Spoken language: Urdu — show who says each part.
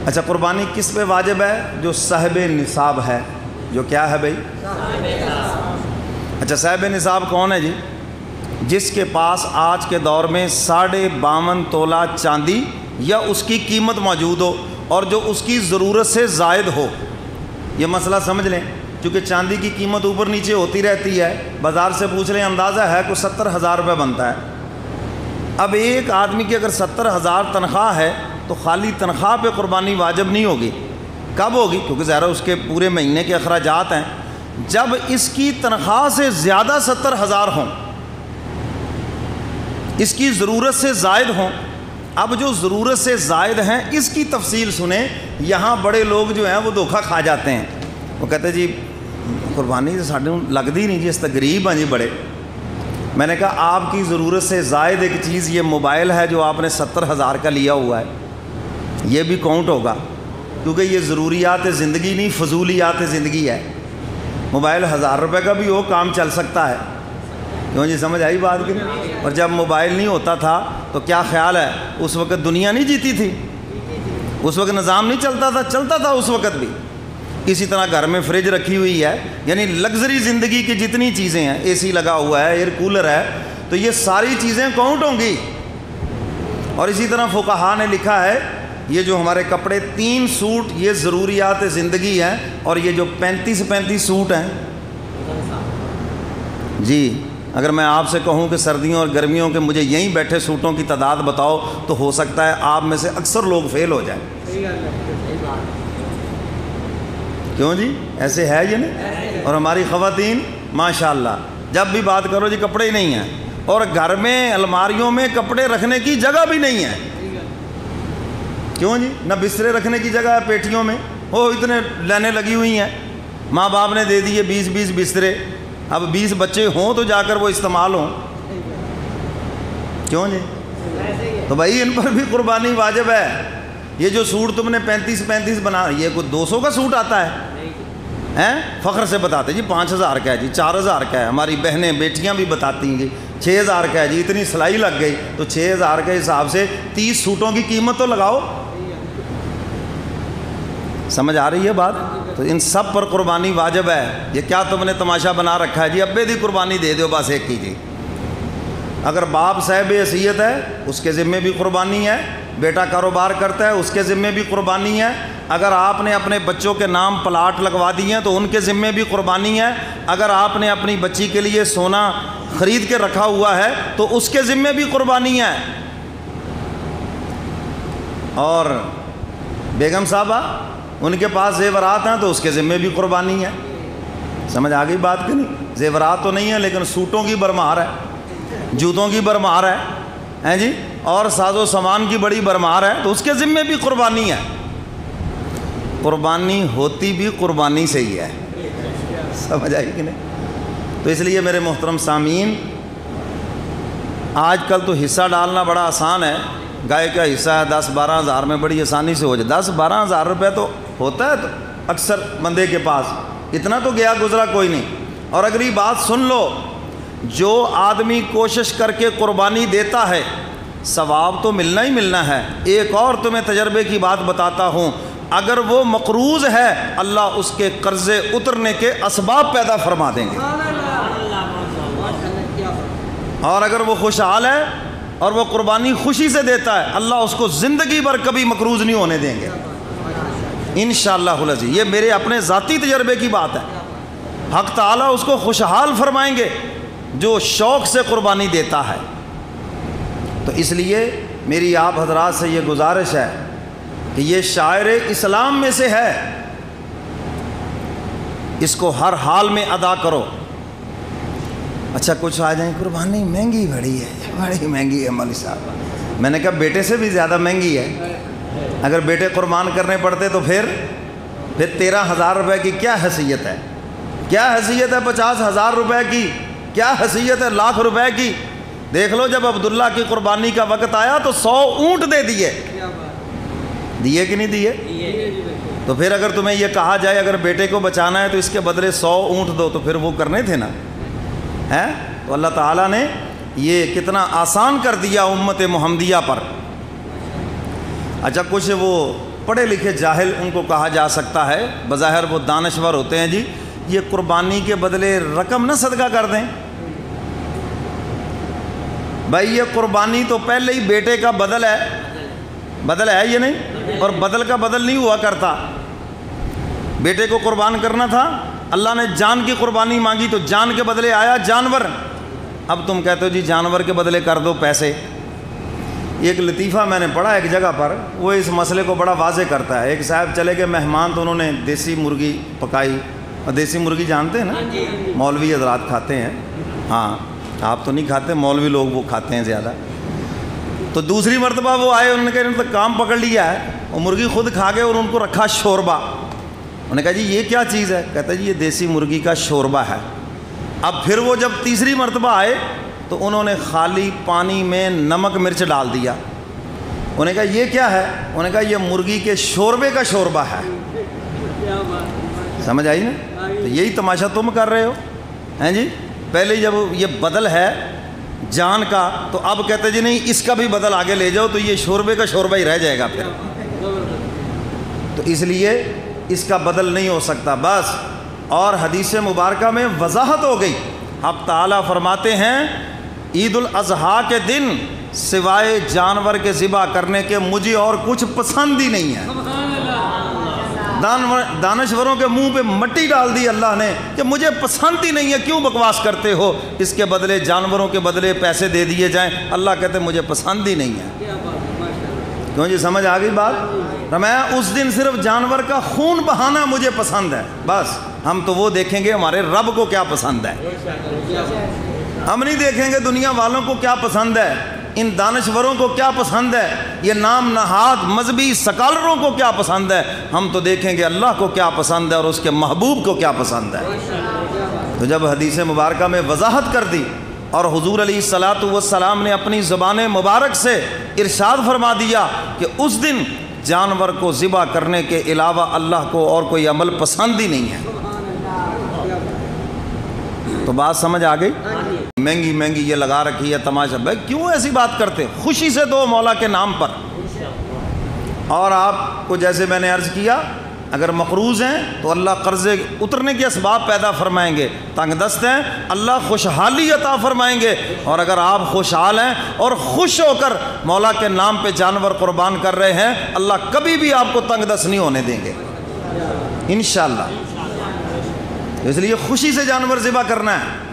Speaker 1: اچھا، قربانی کس پہ واجب ہے؟ جو صاحب نصاب ہے. جو کیا ہے بھائی؟ اچھا، صاحب نصاب کون ہے جی؟ جس کے پاس آج کے دور میں 52.5 تولہ چاندی یا اس کی قیمت موجود ہو اور جو اس کی ضرورت سے زائد ہو. یہ مسئلہ سمجھ لیں، کیونکہ چاندی کی قیمت اوپر نیچے ہوتی رہتی ہے. بازار سے پوچھ لیں، اندازہ ہے کوئی 70,000 روپے بنتا ہے. اب ایک آدمی کی اگر 70,000 تنخواہ ہے تو خالی تنخواہ پہ قربانی واجب نہیں ہوگی. کب ہوگی؟ کیونکہ ظاہر اس کے پورے مہینے کے اخراجات ہیں. جب اس کی تنخواہ سے زیادہ 70,000 ہوں، اس کی ضرورت سے زائد ہوں. اب جو ضرورت سے زائد ہیں اس کی تفصیل سنیں. یہاں بڑے لوگ جو ہیں وہ دھوکہ کھا جاتے ہیں. وہ کہتے جی قربانی تو ساڈے لگتی نہیں جی، اس غریب ہیں جی بڑے. میں نے کہا آپ کی ضرورت سے زائد ایک چیز یہ موبائل ہے جو آپ نے 70,000 کا لیا ہوا ہے، یہ بھی کاؤنٹ ہوگا، کیونکہ یہ ضروریات زندگی نہیں، فضولیات زندگی ہے. موبائل 1000 روپے کا بھی ہو، کام چل سکتا ہے. کیوں جی، سمجھ آئی بات کی؟ اور جب موبائل نہیں ہوتا تھا تو کیا خیال ہے، اس وقت دنیا نہیں جیتی تھی، اس وقت نظام نہیں چلتا تھا اس وقت بھی. اسی طرح گھر میں فریج رکھی ہوئی ہے، یعنی لگژری زندگی کی جتنی چیزیں ہیں، اے سی لگا ہوا ہے، ایئر کولر ہے، تو یہ ساری چیزیں کاؤنٹ ہوں گی. اور اسی طرح فقہا نے لکھا ہے یہ جو ہمارے کپڑے 3 سوٹ یہ ضروریات زندگی ہیں، اور یہ جو 35 سوٹ ہیں جی، اگر میں آپ سے کہوں کہ سردیوں اور گرمیوں کے مجھے یہیں بیٹھے سوٹوں کی تعداد بتاؤ تو ہو سکتا ہے آپ میں سے اکثر لوگ فیل ہو جائیں. کیوں جی، ایسے ہے یہ نہیں؟ اور ہماری خواتین ماشاءاللہ جب بھی بات کرو جی کپڑے ہی نہیں ہیں، اور گھر میں الماریوں میں کپڑے رکھنے کی جگہ بھی نہیں ہے. کیوں جی، نہ بسترے رکھنے کی جگہ ہے پیٹیوں میں، وہ اتنے لائنیں لگی ہوئی ہیں. ماں باپ نے دے دیے 20 بسترے، اب 20 بچے ہوں تو جا کر وہ استعمال ہوں. کیوں جی؟ تو بھائی ان پر بھی قربانی واجب ہے. یہ جو سوٹ تم نے 35 بنا، یہ کوئی 200 کا سوٹ آتا ہے؟ فخر سے بتاتے جی 5,000 کا ہے جی، 4,000 کا ہے. ہماری بہنیں بیٹیاں بھی بتاتی ہیں جی 6,000 کا ہے جی، اتنی سلائی لگ گئی. تو 6,000 کے حساب سے 30 سوٹوں کی قیمت تو لگاؤ. سمجھ آ رہی ہے بات؟ تو ان سب پر قربانی واجب ہے. یہ کیا تم نے تماشا بنا رکھا ہے جی ابے دی قربانی دے دو بس ایک کی جی. اگر باپ صاحب حیثیت ہے اس کے ذمے بھی قربانی ہے، بیٹا کاروبار کرتا ہے اس کے ذمے بھی قربانی ہے. اگر آپ نے اپنے بچوں کے نام پلاٹ لگوا دیے ہیں تو ان کے ذمے بھی قربانی ہے. اگر آپ نے اپنی بچی کے لیے سونا خرید کے رکھا ہوا ہے تو اس کے ذمے بھی قربانی ہے. اور بیگم صاحبہ ان کے پاس زیورات ہیں تو اس کے ذمے بھی قربانی ہے. سمجھ آ گئی بات کہ نہیں؟ زیورات تو نہیں ہے لیکن سوٹوں کی برمار ہے، جوتوں کی برمار ہے جی، اور ساز و سامان کی بڑی برمار ہے، تو اس کے ذمے بھی قربانی ہے. قربانی ہوتی بھی قربانی سے ہی ہے. سمجھ آئی کہ نہیں؟ تو اس لیے میرے محترم سامعین، آج کل تو حصہ ڈالنا بڑا آسان ہے. گائے کا حصہ ہے 10-12 ہزار میں بڑی آسانی سے ہو جائے. 10-12 ہزار روپے تو ہوتا ہے تو اکثر بندے کے پاس، اتنا تو گیا گزرا کوئی نہیں. اور اگلی بات سن لو، جو آدمی کوشش کر کے قربانی دیتا ہے ثواب تو ملنا ہی ملنا ہے. ایک اور تمہیں تجربے کی بات بتاتا ہوں، اگر وہ مقروض ہے اللہ اس کے قرضے اترنے کے اسباب پیدا فرما دیں گے. اور اگر وہ خوشحال ہے اور وہ قربانی خوشی سے دیتا ہے اللہ اس کو زندگی بھر کبھی مقروض نہیں ہونے دیں گے انشاءاللہ العزیز. یہ میرے اپنے ذاتی تجربے کی بات ہے. حق تعالیٰ اس کو خوشحال فرمائیں گے جو شوق سے قربانی دیتا ہے. تو اس لیے میری آپ حضرات سے یہ گزارش ہے کہ یہ شاعر اسلام میں سے ہے، اس کو ہر حال میں ادا کرو. اچھا کچھ آ جائیں قربانی مہنگی بڑی ہے، بڑی مہنگی ہے مولوی صاحب. میں نے کہا بیٹے سے بھی زیادہ مہنگی ہے. اگر بیٹے قربان کرنے پڑتے تو پھر 13,000 روپے کی کیا حیثیت ہے؟ کیا حیثیت ہے 50,000 روپے کی؟ کیا حیثیت ہے لاکھ روپے کی؟ دیکھ لو جب عبداللہ کی قربانی کا وقت آیا تو 100 اونٹ دے دیے. دیے کہ نہیں دیے؟ تو پھر اگر تمہیں یہ کہا جائے اگر بیٹے کو بچانا ہے تو اس کے بدلے 100 اونٹ دو، تو پھر وہ کرنے تھے نا. تو اللہ تعالیٰ نے یہ کتنا آسان کر دیا امت محمدیہ پر. اچھا کچھ وہ پڑھے لکھے جاہل ان کو کہا جا سکتا ہے، بظاہر وہ دانشور ہوتے ہیں، جی یہ قربانی کے بدلے رقم نہ صدقہ کر دیں۔ بھائی یہ قربانی تو پہلے ہی بیٹے کا بدل ہے یہ نہیں، اور بدل کا بدل نہیں ہوا کرتا۔ بیٹے کو قربان کرنا تھا، اللہ نے جان کی قربانی مانگی تو جان کے بدلے آیا جانور۔ اب تم کہتے ہو جی جانور کے بدلے کر دو پیسے۔ ایک لطیفہ میں نے پڑھا ایک جگہ پر، وہ اس مسئلے کو بڑا واضح کرتا ہے۔ ایک صاحب چلے گئے مہمان، تو انہوں نے دیسی مرغی پکائی، اور دیسی مرغی جانتے ہیں نا، مولوی حضرات کھاتے ہیں، ہاں آپ تو نہیں کھاتے، مولوی لوگ وہ کھاتے ہیں زیادہ۔ تو دوسری مرتبہ وہ آئے، انہوں نے کہا انہوں نے تو کام پکڑ لیا ہے، وہ مرغی خود کھا گئے اور ان کو رکھا شوربہ۔ انہوں نے کہا جی یہ کیا چیز ہے؟ کہتا ہے جی یہ دیسی مرغی کا شوربہ ہے۔ اب پھر وہ جب تیسری مرتبہ آئے تو انہوں نے خالی پانی میں نمک مرچ ڈال دیا۔ انہوں نے کہا یہ کیا ہے؟ انہوں نے کہا یہ مرغی کے شوربے کا شوربہ ہے۔ سمجھ آئی نا؟ تو یہی تماشا تم کر رہے ہو ہیں جی۔ پہلے جب یہ بدل ہے جان کا، تو اب کہتے جی نہیں اس کا بھی بدل آگے لے جاؤ تو یہ شوربے کا شوربہ ہی رہ جائے گا پھر، تو اس لیے اس کا بدل نہیں ہو سکتا بس۔ اور حدیث مبارکہ میں وضاحت ہو گئی، حق تعالیٰ فرماتے ہیں عید الاضحیٰ کے دن سوائے جانور کے ذبح کرنے کے مجھے اور کچھ پسند ہی نہیں ہے۔ دانشوروں کے منہ پہ مٹی ڈال دی اللہ نے کہ مجھے پسند ہی نہیں ہے، کیوں بکواس کرتے ہو، اس کے بدلے جانوروں کے بدلے پیسے دے دیے جائیں۔ اللہ کہتے مجھے پسند ہی نہیں ہے۔ کیوں جی سمجھ آ گئی بات؟ میں اس دن صرف جانور کا خون بہانا مجھے پسند ہے بس۔ ہم تو وہ دیکھیں گے ہمارے رب کو کیا پسند ہے، ہم نہیں دیکھیں گے دنیا والوں کو کیا پسند ہے، ان دانشوروں کو کیا پسند ہے، یہ نام نہاد مذہبی سکالروں کو کیا پسند ہے۔ ہم تو دیکھیں گے اللہ کو کیا پسند ہے اور اس کے محبوب کو کیا پسند ہے۔ تو جب حدیث مبارکہ میں وضاحت کر دی اور حضور علیہ الصلاۃ والسلام نے اپنی زبان مبارک سے ارشاد فرما دیا کہ اس دن جانور کو ذبح کرنے کے علاوہ اللہ کو اور کوئی عمل پسند ہی نہیں ہے، تو بات سمجھ آ گئی؟ مہنگی مہنگی یہ لگا رکھی ہے تماشا، بھائی کیوں ایسی بات کرتے؟ خوشی سے دو مولا کے نام پر۔ اور آپ کو جیسے میں نے عرض کیا، اگر مقروض ہیں تو اللہ قرضے اترنے کے اسباب پیدا فرمائیں گے، تنگ دست ہیں اللہ خوشحالی عطا فرمائیں گے، اور اگر آپ خوشحال ہیں اور خوش ہو کر مولا کے نام پہ جانور قربان کر رہے ہیں، اللہ کبھی بھی آپ کو تنگ دست نہیں ہونے دیں گے انشاءاللہ۔ اس لیے خوشی سے جانور ذبح کرنا ہے۔